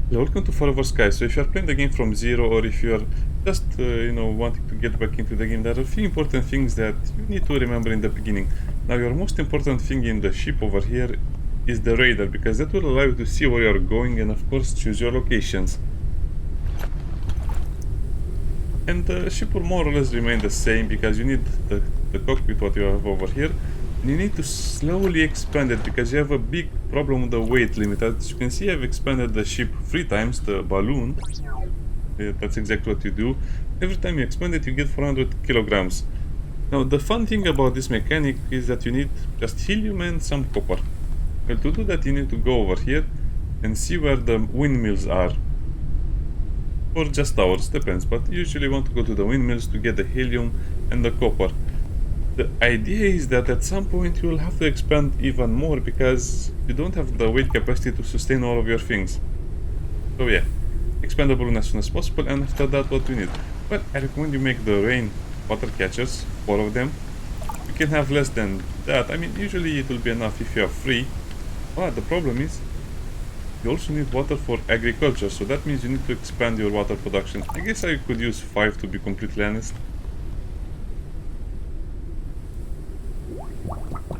Yeah, welcome to Forever Sky. So if you're playing the game from zero, or if you're just wanting to get back into the game, there are a few important things that you need to remember in the beginning. Now, your most important thing in the ship over here is the radar, because that will allow you to see where you're going and of course choose your locations. And the ship will more or less remain the same, because you need the cockpit what you have over here. And you need to slowly expand it, because you have a big problem with the weight limit. As you can see, I've expanded the ship 3 times, the balloon. Yeah, that's exactly what you do. Every time you expand it, you get 400 kilograms. Now, the fun thing about this mechanic is that you need just helium and some copper. Well, to do that, you need to go over here and see where the windmills are. Or just towers, depends, but usually you want to go to the windmills to get the helium and the copper. The idea is that at some point you will have to expand even more, because you don't have the weight capacity to sustain all of your things. So yeah, expand the balloon as soon as possible, and after that what we need? Well, I recommend you make the rain water catchers, 4 of them. You can have less than that. I mean, usually it will be enough if you have 3. But the problem is, you also need water for agriculture, so that means you need to expand your water production. I guess I could use 5 to be completely honest.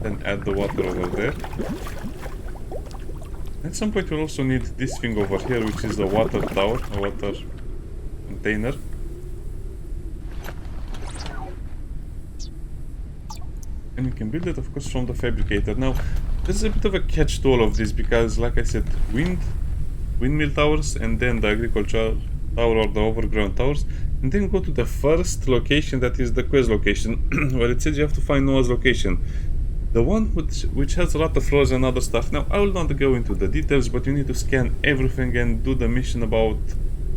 Then add the water over there. At some point you'll also need this thing over here, which is the water tower, a water container. And you can build it, of course, from the fabricator. Now, there's a bit of a catch to all of this, because, like I said, windmill towers, and then the agriculture tower or the overground towers, and then go to the first location, that is the quest location, where it says you have to find Noah's location. The one which has a lot of floors and other stuff. Now, I will not go into the details, but you need to scan everything and do the mission about,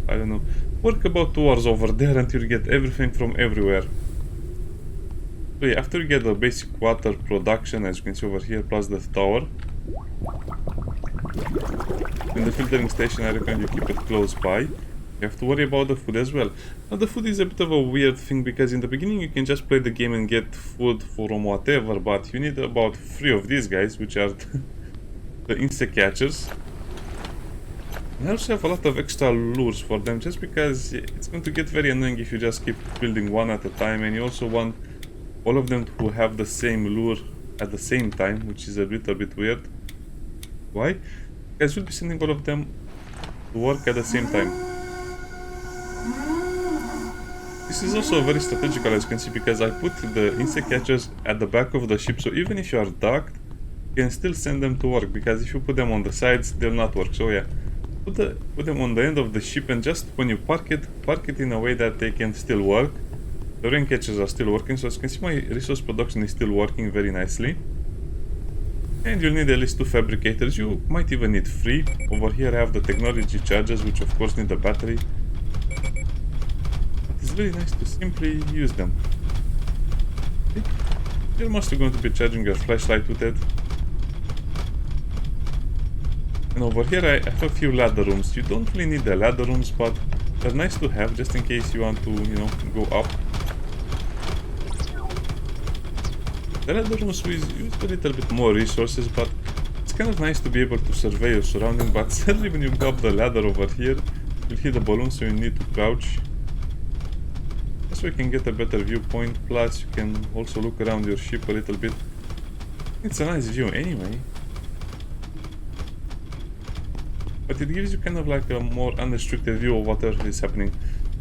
I don't know, work about 2 hours over there until you get everything from everywhere. So yeah, after you get the basic water production, as you can see over here, plus the tower, and the filtering station, I recommend you keep it close by. You have to worry about the food as well. Now, the food is a bit of a weird thing, because in the beginning you can just play the game and get food from whatever, but you need about 3 of these guys, which are the insect catchers. And I also have a lot of extra lures for them, just because it's going to get very annoying if you just keep building one at a time, and you also want all of them to have the same lure at the same time, which is a little bit weird. Why? Because you'll be sending all of them to work at the same time. This is also very strategical, as you can see, because I put the insect catchers at the back of the ship, so even if you are docked, you can still send them to work, because if you put them on the sides, they'll not work. So yeah, put them on the end of the ship, and just when you park it in a way that they can still work. The rain catchers are still working, so as you can see, my resource production is still working very nicely. And you'll need at least 2 fabricators. You might even need 3. Over here I have the technology chargers, which of course need a battery. It's very nice to simply use them. Okay. You're mostly going to be charging your flashlight with it. And over here I have a few ladder rooms. You don't really need the ladder rooms, but they're nice to have just in case you want to, go up. The ladder rooms use a little bit more resources, but it's kind of nice to be able to survey your surrounding. But sadly, when you go up the ladder over here, you'll hit the balloon, so you need to crouch. So you can get a better viewpoint, plus you can also look around your ship a little bit. It's a nice view anyway. But it gives you kind of like a more unrestricted view of whatever is happening.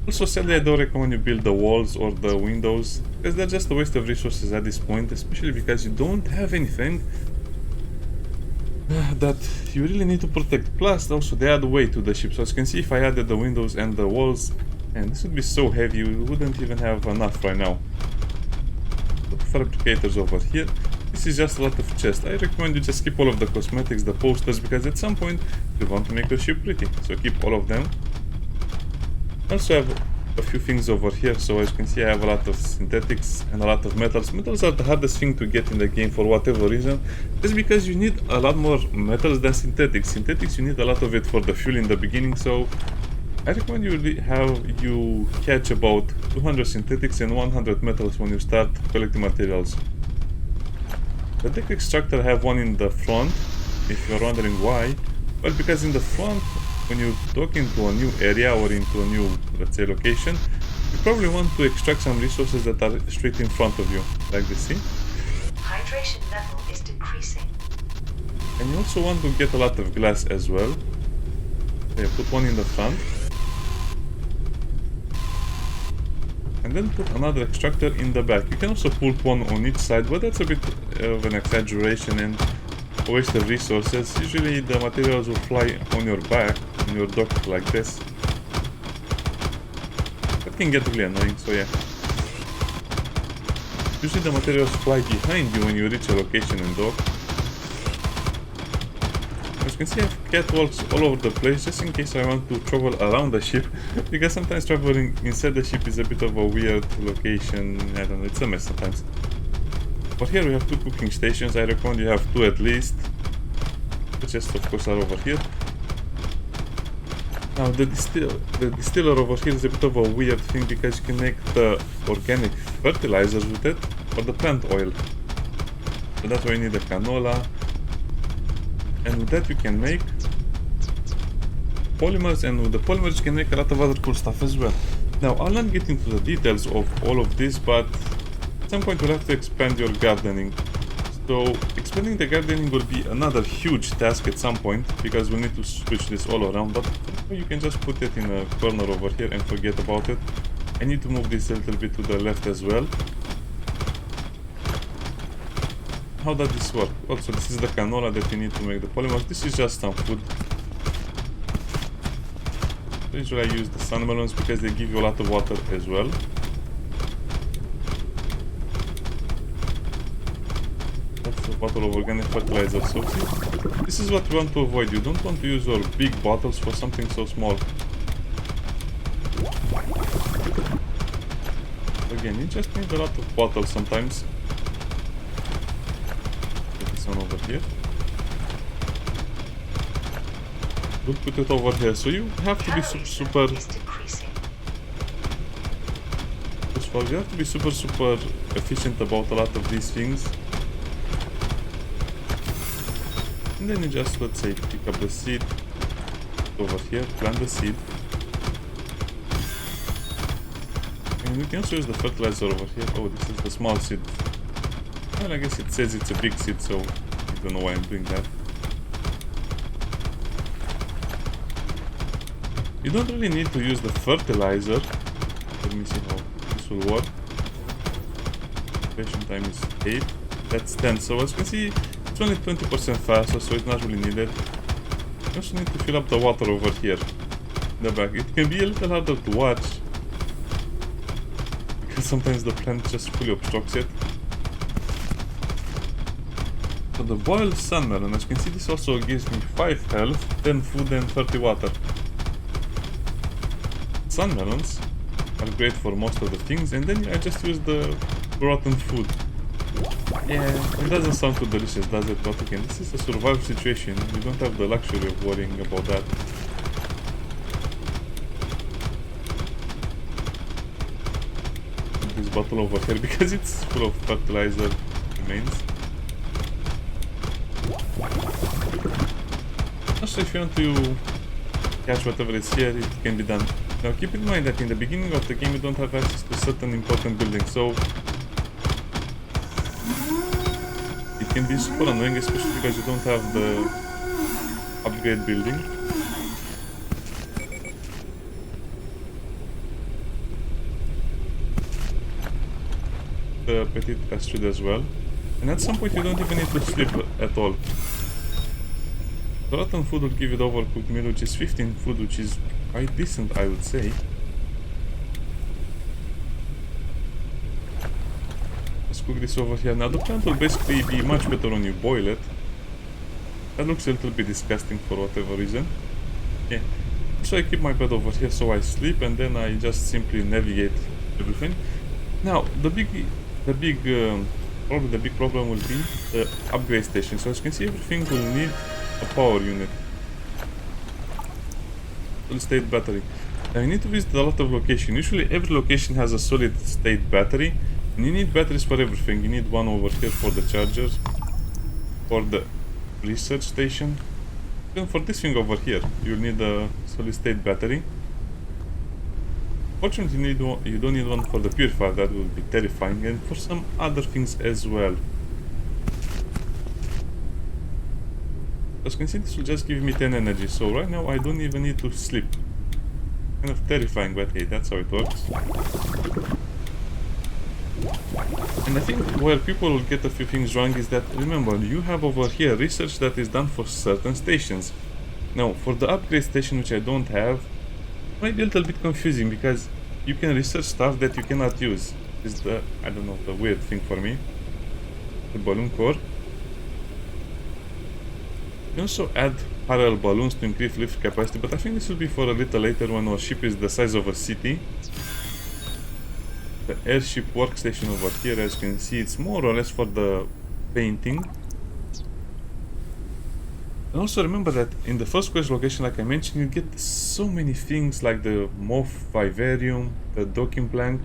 Also, sadly, I don't recommend you build the walls or the windows, because they're just a waste of resources at this point, especially because you don't have anything that you really need to protect. Plus, also, they add weight to the ship. So as you can see, if I added the windows and the walls, and this would be so heavy, we wouldn't even have enough right now. The fabricators over here. This is just a lot of chests. I recommend you just keep all of the cosmetics, the posters, because at some point you want to make the ship pretty. So keep all of them. I also have a few things over here, so as you can see I have a lot of synthetics and a lot of metals. Metals are the hardest thing to get in the game for whatever reason. Just because you need a lot more metals than synthetics. Synthetics, you need a lot of it for the fuel in the beginning, so I recommend you catch about 200 synthetics and 100 metals when you start collecting materials. The deck extractor, I have one in the front, if you're wondering why. Well, because in the front when you dock into a new area or into a new, let's say, location, you probably want to extract some resources that are straight in front of you, like this, see? Hydration level is decreasing. And you also want to get a lot of glass as well. Okay, put one in the front. And then put another extractor in the back. You can also put one on each side, but that's a bit of an exaggeration and a waste of resources. Usually the materials will fly on your back, on your dock like this. That can get really annoying, so yeah. Usually the materials fly behind you when you reach a location and dock. As you can see, I have catwalks all over the place just in case I want to travel around the ship, because sometimes traveling inside the ship is a bit of a weird location. I don't know, it's a mess sometimes. But here we have 2 cooking stations. I recommend you have 2 at least. The chests of course are over here. Now the distiller over here is a bit of a weird thing, because you can make the organic fertilizers with it, or the plant oil. So that's why you need the canola. And with that you can make polymers, and with the polymers you can make a lot of other cool stuff as well. Now I'll not get into the details of all of this, but at some point we'll have to expand your gardening. So expanding the gardening will be another huge task at some point, because we'll need to switch this all around, but you can just put it in a corner over here and forget about it. I need to move this a little bit to the left as well. How does this work? Also, this is the canola that you need to make the polymers. This is just some food. Usually I use the sun melons because they give you a lot of water as well. That's a bottle of organic fertilizer. So see, this is what you want to avoid. You don't want to use your big bottles for something so small. Again, you just need a lot of bottles sometimes. Over here. We'll put it over here. So you have to be super efficient about a lot of these things. And then you just, let's say, pick up the seed over here, plant the seed. And we can also use the fertilizer over here. Oh, this is the small seed. Well, I guess it says it's a big seed, so I don't know why I'm doing that. You don't really need to use the fertilizer. Let me see how this will work. Patient time is 8. That's 10. So as you can see, it's only 20% faster, so it's not really needed. You also need to fill up the water over here in the back. It can be a little harder to watch, because sometimes the plant just fully obstructs it. So the boiled sun melon, as you can see, this also gives me 5 health, 10 food and 30 water. Sun melons are great for most of the things, and then I just use the rotten food. Yeah, it doesn't sound too delicious, does it? But again, this is a survival situation. You don't have the luxury of worrying about that. This bottle over here, because it's full of fertilizer remains. Also, if you want to catch whatever is here, it can be done. Now keep in mind that in the beginning of the game you don't have access to certain important buildings, so it can be super annoying, especially because you don't have the upgrade building. The Petite Astrid as well. And at some point you don't even need to sleep at all. The rotten food will give you the overcooked meal, which is 15 food, which is quite decent, I would say. Let's cook this over here. Now the plant will basically be much better when you boil it. That looks a little bit disgusting for whatever reason. Yeah. So I keep my bed over here so I sleep, and then I just simply navigate everything. Now the big problem will be the upgrade station. So as you can see, everything will need a power unit. Solid state battery. Now you need to visit a lot of locations. Usually every location has a solid state battery, and you need batteries for everything. You need one over here for the chargers, for the research station, Even for this thing over here, you'll need a solid state battery. Fortunately, you don't need one for the purifier, that will be terrifying, and for some other things as well. As you can see, this will just give me 10 energy, so right now I don't even need to sleep. Kind of terrifying, but hey, that's how it works. And I think where people will get a few things wrong is that, remember, you have over here research that is done for certain stations. Now, for the upgrade station, which I don't have, it might be a little bit confusing because you can research stuff that you cannot use. This is the, I don't know, the weird thing for me. The balloon core. You can also add parallel balloons to increase lift capacity, but I think this will be for a little later when our ship is the size of a city. The airship workstation over here, as you can see, it's more or less for the painting. And also remember that in the first quest location, like I mentioned, you get so many things like the Moth Vivarium, the docking plank.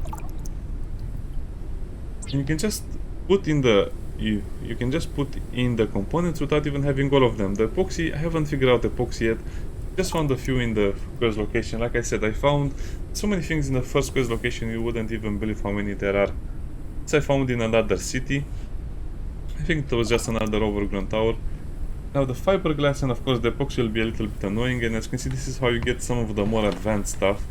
And you can just put in the you can just put in the components without even having all of them. The epoxy, I haven't figured out epoxy yet. Just found a few in the quest location. Like I said, I found so many things in the first quest location you wouldn't even believe how many there are. This I found in another city. I think it was just another overgrown tower. Now the fiberglass and of course the epoxy will be a little bit annoying, and as you can see, this is how you get some of the more advanced stuff.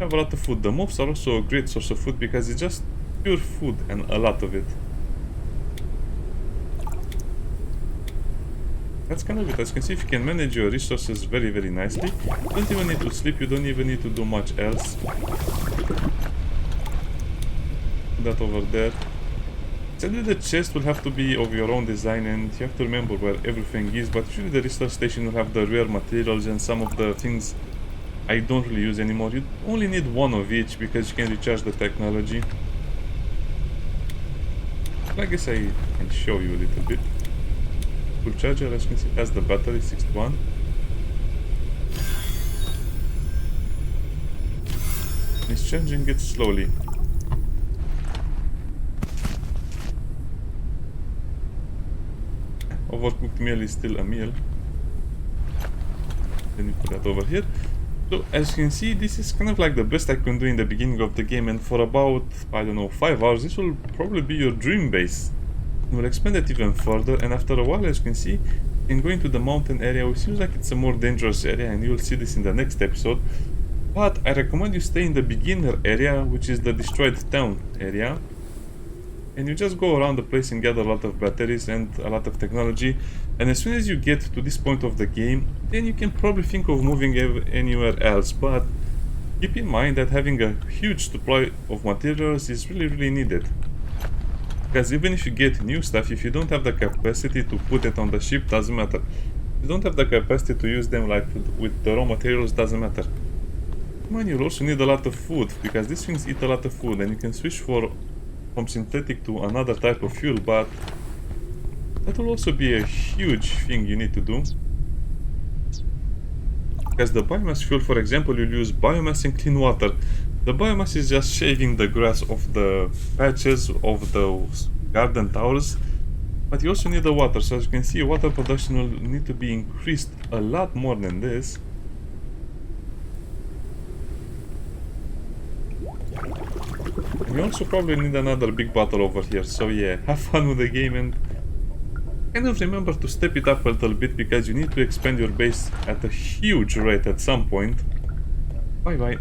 I have a lot of food. The mobs are also a great source of food because it's just pure food and a lot of it. That's kind of it. As you can see, if you can manage your resources very, very nicely, you don't even need to sleep, you don't even need to do much else. That over there. Sadly, the chest will have to be of your own design and you have to remember where everything is, but usually the research station will have the rare materials and some of the things I don't really use anymore. You only need one of each because you can recharge the technology. I guess I can show you a little bit. Full charger, as you can see, has the battery 61. It's charging it slowly. Overcooked meal is still a meal. Then you put that over here. So as you can see, this is kind of like the best I can do in the beginning of the game, and for about, I don't know, 5 hours, this will probably be your dream base. We'll expand it even further, and after a while, as you can see, you can go into the mountain area, which seems like it's a more dangerous area, and you'll see this in the next episode. But I recommend you stay in the beginner area, which is the destroyed town area. And you just go around the place and gather a lot of batteries and a lot of technology. And as soon as you get to this point of the game, then you can probably think of moving anywhere else. But keep in mind that having a huge supply of materials is really, really needed. Because even if you get new stuff, if you don't have the capacity to put it on the ship, doesn't matter. If you don't have the capacity to use them like with the raw materials, doesn't matter. Man, you'll also need a lot of food, because these things eat a lot of food, and you can switch from synthetic to another type of fuel, but that will also be a huge thing you need to do. Because the biomass fuel, for example, you'll use biomass and clean water. The biomass is just shaving the grass off the patches of those garden towers, but you also need the water. So as you can see, water production will need to be increased a lot more than this. We also probably need another big bottle over here, so yeah, have fun with the game and kind of remember to step it up a little bit, because you need to expand your base at a huge rate at some point. Bye bye.